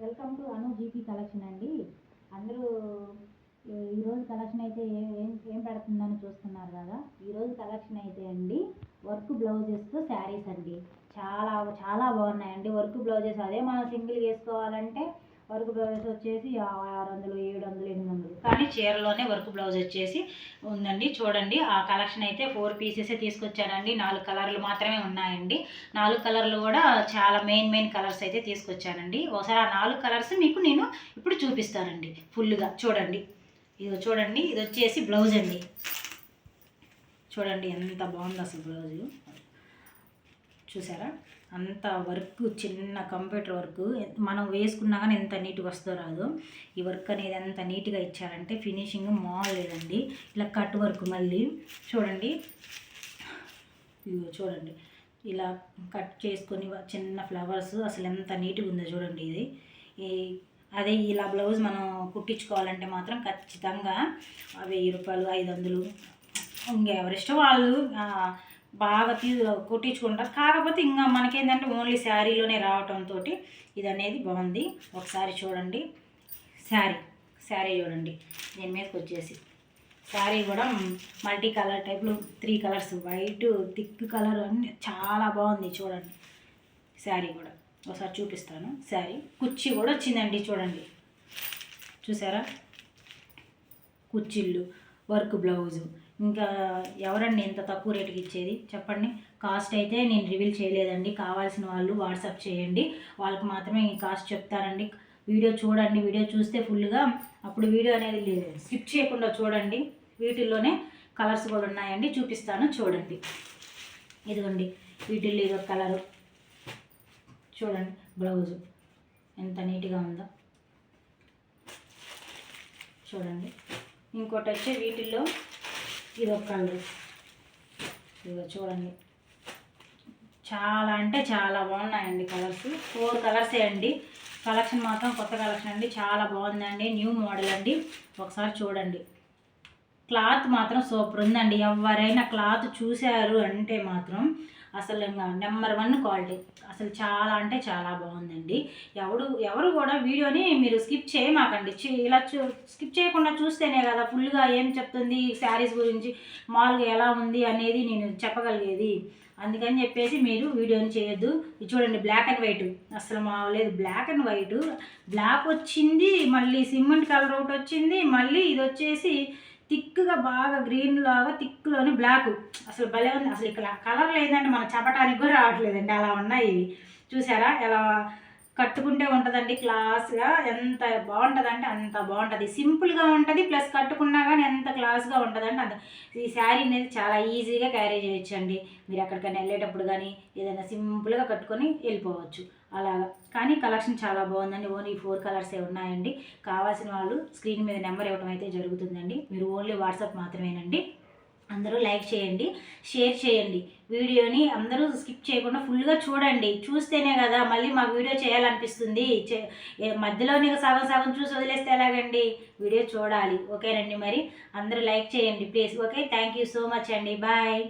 Welcome to Anu GP collection అండి. అందరూ ఈరోజు కలెక్షన్ అయితే ఏం పెడుతుందని చూస్తున్నారు కదా. ఈరోజు కలెక్షన్ అయితే అండి వర్క్ బ్లౌజెస్తో శారీస్ అండి. చాలా చాలా బాగున్నాయండి వర్క్ బ్లౌజెస్. అదే మనం సింగిల్ వేసుకోవాలంటే వర్క్ బ్లౌజెస్ వచ్చేసి 600, 700, 800, కానీ చీరలోనే వర్క్ బ్లౌజ్ వచ్చేసి ఉందండి. చూడండి ఆ కలెక్షన్ అయితే 4 పీసెసే తీసుకొచ్చానండి. 4 కలర్లు మాత్రమే ఉన్నాయండి. 4 కలర్లు కూడా చాలా మెయిన్ కలర్స్ అయితే తీసుకొచ్చానండి. ఒకసారి ఆ 4 కలర్స్ మీకు నేను ఇప్పుడు చూపిస్తానండి ఫుల్గా. చూడండి, ఇది చూడండి, ఇది వచ్చేసి బ్లౌజ్ అండి. చూడండి ఎంత బాగుంది అసలు బ్లౌజు. చూసారా, అంత వర్క్, చిన్న కంప్యూటర్ వర్క్. మనం వేసుకున్నా కానీ ఎంత నీట్గా వస్తుందో రాదు. ఈ వర్క్ అనేది ఎంత నీట్గా ఇచ్చారంటే ఫినిషింగ్ మామూలు లేదండి. ఇలా కట్ వర్క్ మళ్ళీ చూడండి, చూడండి ఇలా కట్ చేసుకొని చిన్న ఫ్లవర్స్, అసలు ఎంత నీట్గా ఉందో చూడండి. ఇది అదే ఇలా బ్లౌజ్ మనం కుట్టించుకోవాలంటే మాత్రం ఖచ్చితంగా 1000 రూపాయలు, 500, ఇంకెవరిష్టం వాళ్ళు బాగా కుట్టించుకుంటారు. కాకపోతే ఇంకా మనకేంటంటే ఓన్లీ శారీలోనే రావటంతో ఇది అనేది బాగుంది. ఒకసారి చూడండి శారీ చూడండి. దీని మీదకి వచ్చేసి శారీ కూడా మల్టీ కలర్ టైప్లో 3 కలర్స్, వైట్, థిక్ కలర్ అన్నీ చాలా బాగుంది. చూడండి శారీ కూడా ఒకసారి చూపిస్తాను. శారీ కుర్చీ కూడా వచ్చిందండి. చూడండి, చూసారా, కుర్చీళ్ళు, వర్క్ బ్లౌజు. ఇంకా ఎవరండి ఇంత తక్కువ రేటుకి ఇచ్చేది చెప్పండి. కాస్ట్ అయితే నేను రివీల్ చేయలేదండి. కావాల్సిన వాళ్ళు వాట్సాప్ చేయండి, వాళ్ళకి మాత్రమే ఈ కాస్ట్ చెప్తానండి. వీడియో చూడండి, వీడియో చూస్తే ఫుల్గా అప్పుడు వీడియో అనేది స్కిప్ చేయకుండా చూడండి. వీటిల్లోనే కలర్స్ కూడా ఉన్నాయండి, చూపిస్తాను చూడండి. ఇదిగోండి, వీటిల్లో ఇదొక కలరు. చూడండి బ్లౌజు ఎంత నీట్గా ఉందో చూడండి. ఇంకోటి వచ్చే వీటిల్లో ఇదొక కలర్. ఇదిగో చూడండి, చాలా అంటే చాలా బాగున్నాయండి కలర్స్. 4 కలర్సే అండి. కలెక్షన్ మాత్రం కొత్త కలెక్షన్ అండి, చాలా బాగుందండి. న్యూ మోడల్ అండి. ఒకసారి చూడండి. క్లాత్ మాత్రం సూపర్ ఉందండి. ఎవరైనా క్లాత్ చూశారు అంటే మాత్రం అసలు నెంబర్ 1 క్వాలిటీ. అసలు చాలా అంటే చాలా బాగుందండి. ఎవరు కూడా వీడియోని మీరు స్కిప్ చేయమాకండి. ఇలా స్కిప్ చేయకుండా చూస్తేనే కదా ఫుల్గా ఏం చెప్తుంది శారీస్ గురించి, మామూలుగా ఎలా ఉంది అనేది నేను చెప్పగలిగేది. అందుకని చెప్పేసి మీరు వీడియోని చేయొద్దు. ఇది చూడండి, బ్లాక్ అండ్ వైట్, అసలు మాలేదు. బ్లాక్ అండ్ వైట్, బ్లాక్ వచ్చింది, మళ్ళీ సిమెంట్ కలర్ ఒకటి వచ్చింది, మళ్ళీ ఇది వచ్చేసి థిక్గా బాగా గ్రీన్ లాగా థిక్లోని బ్లాక్. అసలు భలే ఉంది. అసలు ఇక్కడ కలర్లు ఏంటంటే మనం చెప్పడానికి కూడా రావట్లేదండి, అలా ఉన్నాయి ఇవి. చూసారా ఎలా కట్టుకుంటే ఉంటుందండి క్లాస్గా. ఎంత బాగుంటుందంటే అంత బాగుంటుంది. సింపుల్గా ఉంటుంది, ప్లస్ కట్టుకున్నా కానీ ఎంత క్లాస్గా ఉంటుందంటే అంత. ఈ శారీ అనేది చాలా ఈజీగా క్యారీ చేయొచ్చండి. మీరు ఎక్కడికైనా వెళ్ళేటప్పుడు కానీ ఏదైనా సింపుల్గా కట్టుకొని వెళ్ళిపోవచ్చు అలాగా. కానీ కలెక్షన్ చాలా బాగుందండి. ఓన్లీ 4 కలర్సే ఉన్నాయండి. కావాల్సిన వాళ్ళు స్క్రీన్ మీద నెంబర్ ఇవ్వడం అయితే జరుగుతుందండి. మీరు ఓన్లీ వాట్సాప్ మాత్రమేనండి. అందరూ లైక్ చేయండి, షేర్ చేయండి. వీడియోని అందరూ స్కిప్ చేయకుండా ఫుల్గా చూడండి. చూస్తేనే కదా మళ్ళీ మాకు వీడియో చేయాలనిపిస్తుంది. మధ్యలోనే సగం చూసి వదిలేస్తే ఎలాగండి, వీడియో చూడాలి. ఓకేనండి, మరి అందరూ లైక్ చేయండి please. Okay, thank you so much అండి. బాయ్.